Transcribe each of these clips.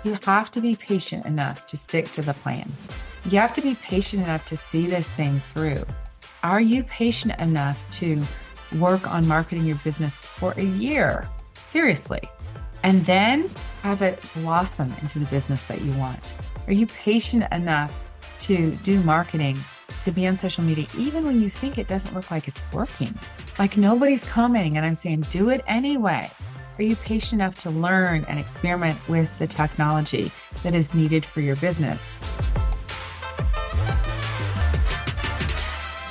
You have to be patient enough to stick to the plan. You have to be patient enough to see this thing through. Are you patient enough to work on marketing your business for a year? Seriously. And then have it blossom into the business that you want. Are you patient enough to do marketing, to be on social media, even when you think it doesn't look like it's working? Like nobody's commenting and I'm saying, do it anyway. Are you patient enough to learn and experiment with the technology that is needed for your business?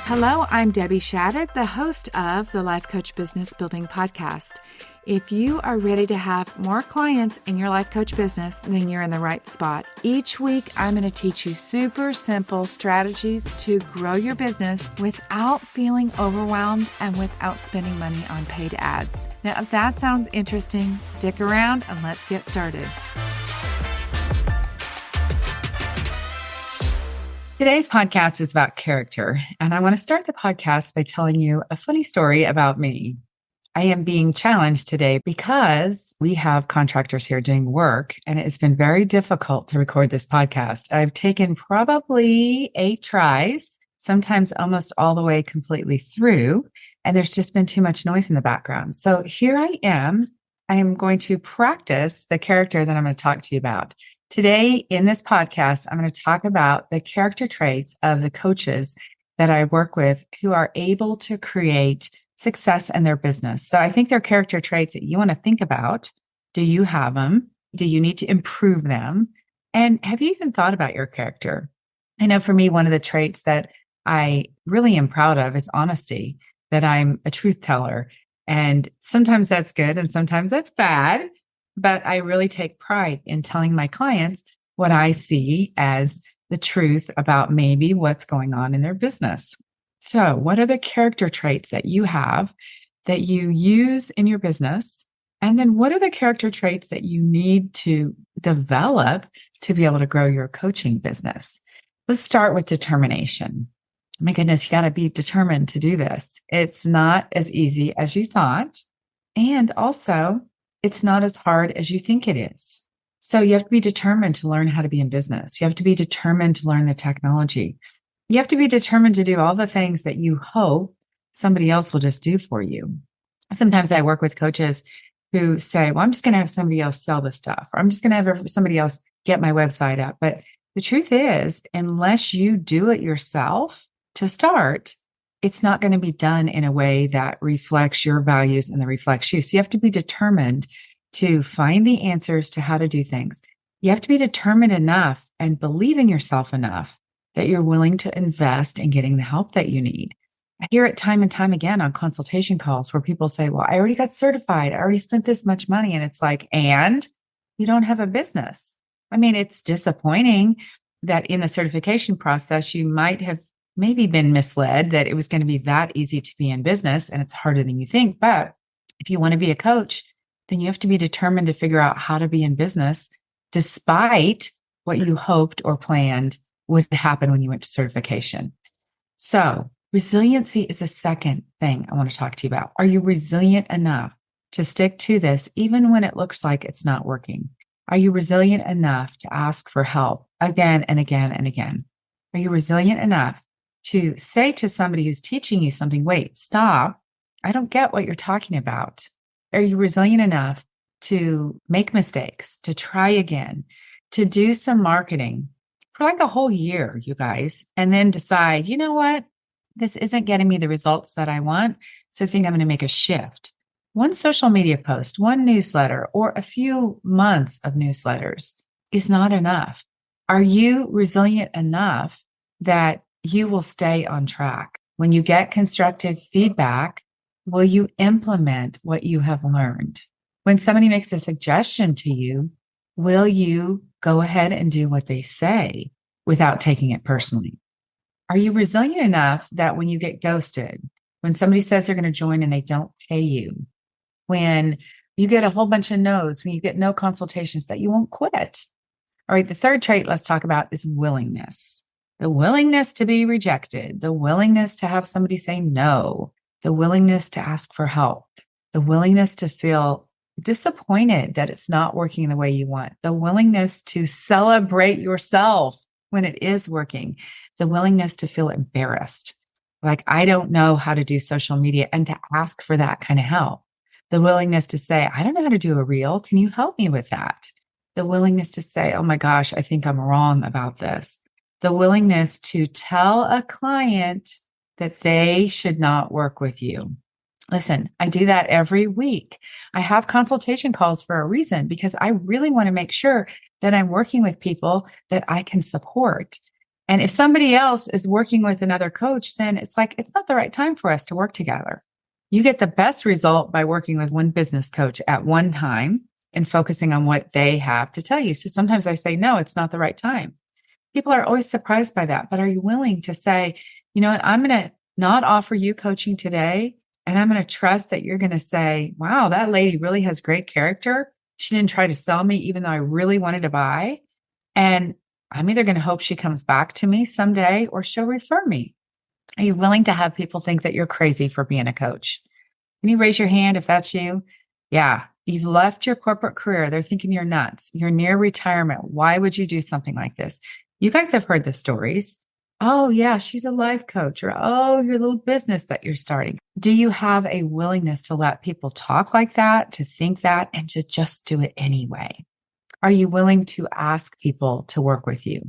Hello, I'm Debbie Shadid, the host of the Life Coach Business Building Podcast. If you are ready to have more clients in your life coach business, then you're in the right spot. Each week, I'm going to teach you super simple strategies to grow your business without feeling overwhelmed and without spending money on paid ads. Now, if that sounds interesting, stick around and let's get started. Today's podcast is about character, and I want to start the podcast by telling you a funny story about me. I am being challenged today because we have contractors here doing work, and it's been very difficult to record this podcast. I've taken probably 8 tries, sometimes almost all the way completely through, and there's just been too much noise in the background. So here I am. I am going to practice the character that I'm going to talk to you about. Today in this podcast, I'm going to talk about the character traits of the coaches that I work with who are able to create success in their business. So I think they're character traits that you want to think about. Do you have them? Do you need to improve them? And have you even thought about your character? I know for me, one of the traits that I really am proud of is honesty, that I'm a truth teller. And sometimes that's good and sometimes that's bad. But I really take pride in telling my clients what I see as the truth about maybe what's going on in their business. So what are the character traits that you have that you use in your business? And then what are the character traits that you need to develop to be able to grow your coaching business? Let's start with determination. My goodness, you got to be determined to do this. It's not as easy as you thought. And also, it's not as hard as you think it is. So you have to be determined to learn how to be in business. You have to be determined to learn the technology. You have to be determined to do all the things that you hope somebody else will just do for you. Sometimes I work with coaches who say, well, I'm just going to have somebody else sell the stuff, or I'm just going to have somebody else get my website up. But the truth is, unless you do it yourself to start, it's not going to be done in a way that reflects your values and that reflects you. So you have to be determined to find the answers to how to do things. You have to be determined enough and believe in yourself enough that you're willing to invest in getting the help that you need. I hear it time and time again on consultation calls where people say, well, I already got certified. I already spent this much money. And it's like, and you don't have a business. I mean, it's disappointing that in the certification process, you might have maybe been misled that it was going to be that easy to be in business, and it's harder than you think. But if you want to be a coach, then you have to be determined to figure out how to be in business despite what you hoped or planned would happen when you went to certification. So resiliency is the second thing I want to talk to you about. Are you resilient enough to stick to this even when it looks like it's not working? Are you resilient enough to ask for help again and again and again? Are you resilient enough to say to somebody who's teaching you something, wait, stop, I don't get what you're talking about? Are you resilient enough to make mistakes, to try again, to do some marketing for like a whole year, you guys, and then decide, you know what, this isn't getting me the results that I want, so I think I'm going to make a shift. One social media post, one newsletter, or a few months of newsletters is not enough. Are you resilient enough that you will stay on track? When you get constructive feedback, will you implement what you have learned? When somebody makes a suggestion to you, will you go ahead and do what they say without taking it personally? Are you resilient enough that when you get ghosted, when somebody says they're going to join and they don't pay you, when you get a whole bunch of no's, when you get no consultations, that you won't quit? All right, the third trait let's talk about is willingness. The willingness to be rejected, the willingness to have somebody say no, the willingness to ask for help, the willingness to feel disappointed that it's not working the way you want, the willingness to celebrate yourself when it is working, the willingness to feel embarrassed. Like, I don't know how to do social media and to ask for that kind of help. The willingness to say, I don't know how to do a reel. Can you help me with that? The willingness to say, oh my gosh, I think I'm wrong about this. The willingness to tell a client that they should not work with you. Listen, I do that every week. I have consultation calls for a reason because I really want to make sure that I'm working with people that I can support. And if somebody else is working with another coach, then it's like, it's not the right time for us to work together. You get the best result by working with one business coach at one time and focusing on what they have to tell you. So sometimes I say, no, it's not the right time. People are always surprised by that. But are you willing to say, you know what, I'm going to not offer you coaching today. And I'm going to trust that you're going to say, wow, that lady really has great character. She didn't try to sell me, even though I really wanted to buy. And I'm either going to hope she comes back to me someday or she'll refer me. Are you willing to have people think that you're crazy for being a coach? Can you raise your hand if that's you? Yeah. You've left your corporate career. They're thinking you're nuts. You're near retirement. Why would you do something like this? You guys have heard the stories. Oh, yeah, she's a life coach, or oh, your little business that you're starting. Do you have a willingness to let people talk like that, to think that, and to just do it anyway? Are you willing to ask people to work with you?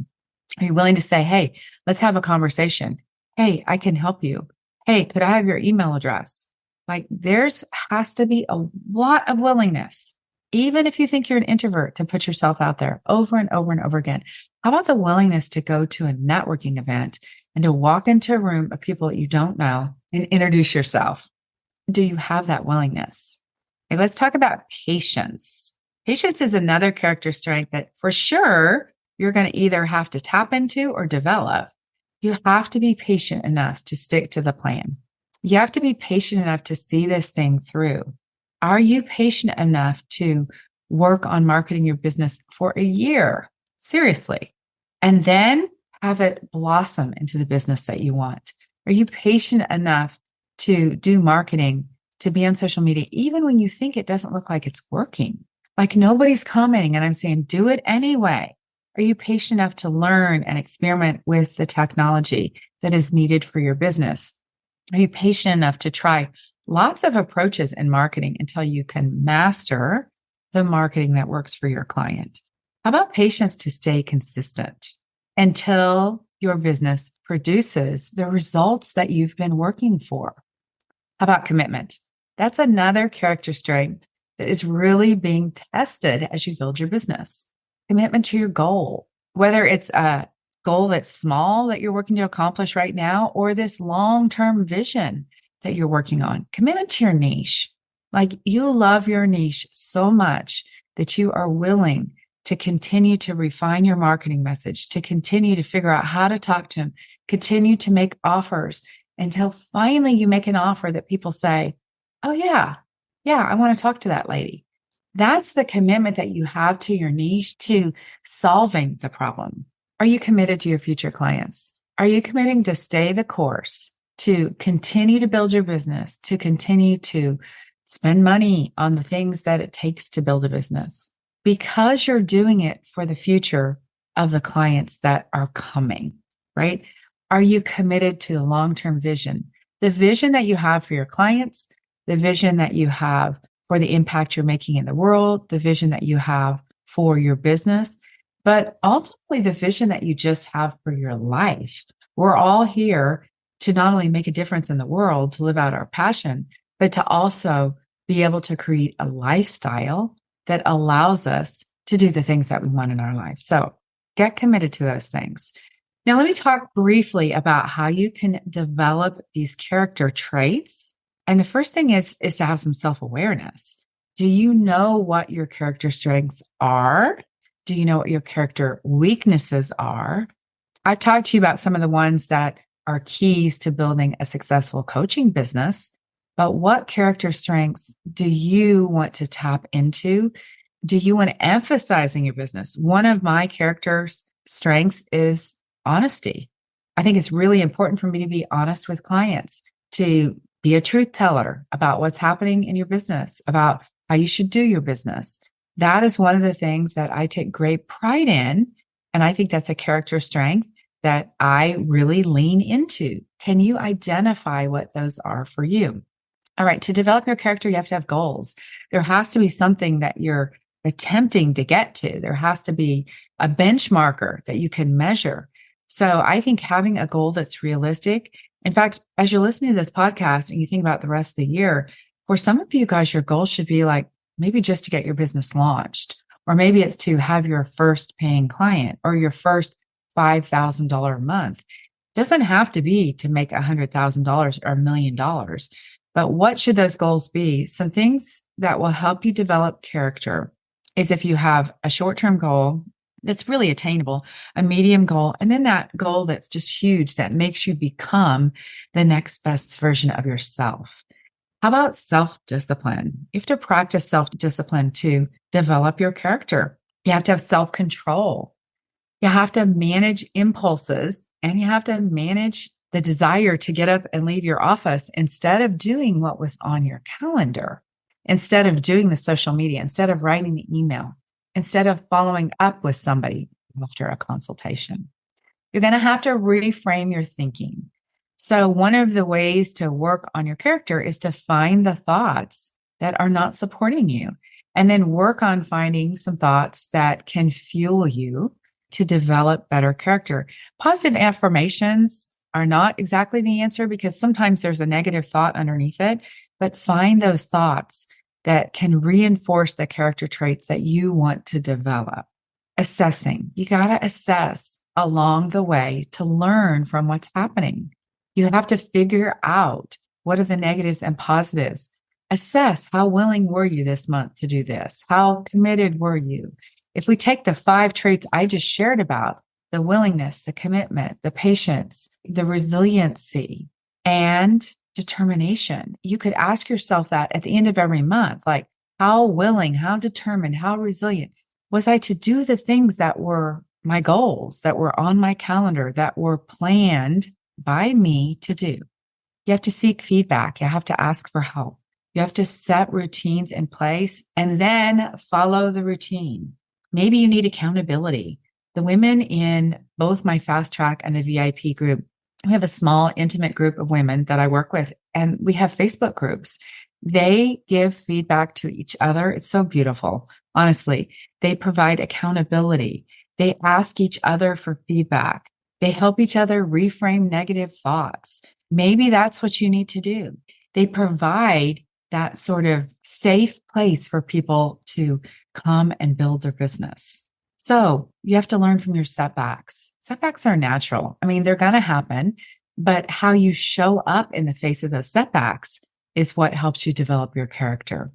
Are you willing to say, hey, let's have a conversation? Hey, I can help you. Hey, could I have your email address? Like, there's has to be a lot of willingness, even if you think you're an introvert, to put yourself out there over and over and over again. How about the willingness to go to a networking event and to walk into a room of people that you don't know and introduce yourself? Do you have that willingness? Okay, let's talk about patience. Patience is another character strength that for sure you're going to either have to tap into or develop. You have to be patient enough to stick to the plan. You have to be patient enough to see this thing through. Are you patient enough to work on marketing your business for a year? Seriously. And then have it blossom into the business that you want. Are you patient enough to do marketing, to be on social media, even when you think it doesn't look like it's working? Like nobody's commenting and I'm saying, do it anyway. Are you patient enough to learn and experiment with the technology that is needed for your business? Are you patient enough to try lots of approaches in marketing until you can master the marketing that works for your client? How about patience to stay consistent until your business produces the results that you've been working for? How about commitment? That's another character strength that is really being tested as you build your business. Commitment to your goal, whether it's a goal that's small that you're working to accomplish right now, or this long-term vision that you're working on. Commitment to your niche. Like you love your niche so much that you are willing to continue to refine your marketing message, to continue to figure out how to talk to them, continue to make offers until finally you make an offer that people say, oh yeah, I want to talk to that lady. That's the commitment that you have to your niche, to solving the problem. Are you committed to your future clients? Are you committing to stay the course, to continue to build your business, to continue to spend money on the things that it takes to build a business? Because you're doing it for the future of the clients that are coming, right? Are you committed to the long-term vision? The vision that you have for your clients, the vision that you have for the impact you're making in the world, the vision that you have for your business, but ultimately the vision that you just have for your life. We're all here to not only make a difference in the world, to live out our passion, but to also be able to create a lifestyle that allows us to do the things that we want in our lives. So get committed to those things. Now, let me talk briefly about how you can develop these character traits. And the first thing is to have some self-awareness. Do you know what your character strengths are? Do you know what your character weaknesses are? I've talked to you about some of the ones that are keys to building a successful coaching business, but what character strengths do you want to tap into? Do you want to emphasize in your business? One of my character strengths is honesty. I think it's really important for me to be honest with clients, to be a truth teller about what's happening in your business, about how you should do your business. That is one of the things that I take great pride in. And I think that's a character strength that I really lean into. Can you identify what those are for you? All right. To develop your character, you have to have goals. There has to be something that you're attempting to get to. There has to be a benchmarker that you can measure. So I think having a goal that's realistic. In fact, as you're listening to this podcast and you think about the rest of the year, for some of you guys, your goal should be like maybe just to get your business launched, or maybe it's to have your first paying client or your first $5,000 a month. It doesn't have to be to make $100,000 or $1 million. But what should those goals be? Some things that will help you develop character is if you have a short-term goal that's really attainable, a medium goal, and then that goal that's just huge that makes you become the next best version of yourself. How about self-discipline? You have to practice self-discipline to develop your character. You have to have self-control. You have to manage impulses, and you have to manage the desire to get up and leave your office instead of doing what was on your calendar, instead of doing the social media, instead of writing the email, instead of following up with somebody after a consultation. You're going to have to reframe your thinking. So one of the ways to work on your character is to find the thoughts that are not supporting you, and then work on finding some thoughts that can fuel you to develop better character. Positive affirmations are not exactly the answer because sometimes there's a negative thought underneath it, but find those thoughts that can reinforce the character traits that you want to develop. Assessing. You got to assess along the way to learn from what's happening. You have to figure out what are the negatives and positives. Assess how willing were you this month to do this? How committed were you? If we take the 5 traits I just shared about, the willingness, the commitment, the patience, the resiliency, and determination, you could ask yourself that at the end of every month, like how willing, how determined, how resilient was I to do the things that were my goals, that were on my calendar, that were planned by me to do. You have to seek feedback. You have to ask for help. You have to set routines in place and then follow the routine. Maybe you need accountability. The women in both my fast track and the VIP group, we have a small, intimate group of women that I work with, and we have Facebook groups. They give feedback to each other. It's so beautiful. Honestly, they provide accountability. They ask each other for feedback. They help each other reframe negative thoughts. Maybe that's what you need to do. They provide that sort of safe place for people to come and build their business. So you have to learn from your setbacks. Setbacks are natural. I mean, they're going to happen, but how you show up in the face of those setbacks is what helps you develop your character.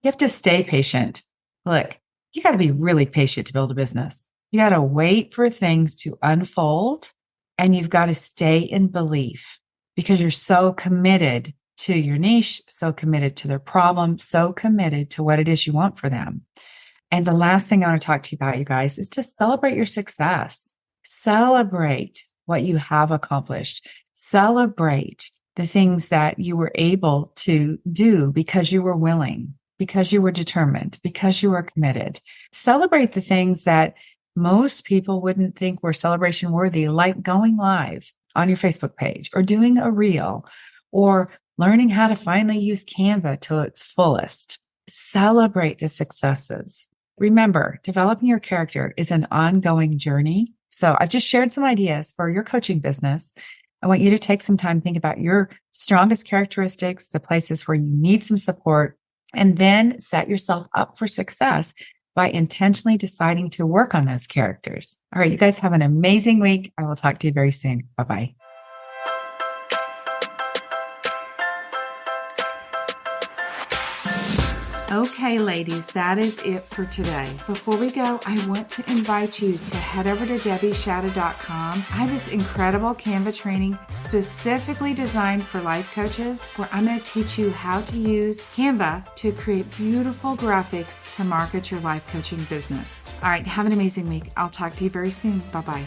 You have to stay patient. Look, you got to be really patient to build a business. You got to wait for things to unfold, and you've got to stay in belief because you're so committed to your niche, so committed to their problem, so committed to what it is you want for them. And the last thing I want to talk to you about, you guys, is to celebrate your success. Celebrate what you have accomplished. Celebrate the things that you were able to do because you were willing, because you were determined, because you were committed. Celebrate the things that most people wouldn't think were celebration worthy, like going live on your Facebook page or doing a reel or learning how to finally use Canva to its fullest. Celebrate the successes. Remember, developing your character is an ongoing journey. So I've just shared some ideas for your coaching business. I want you to take some time, think about your strongest characteristics, the places where you need some support, and then set yourself up for success by intentionally deciding to work on those characters. All right, you guys have an amazing week. I will talk to you very soon. Bye-bye. Okay, ladies, that is it for today. Before we go, I want to invite you to head over to debbieshada.com. I have this incredible Canva training specifically designed for life coaches where I'm going to teach you how to use Canva to create beautiful graphics to market your life coaching business. All right, have an amazing week. I'll talk to you very soon. Bye-bye.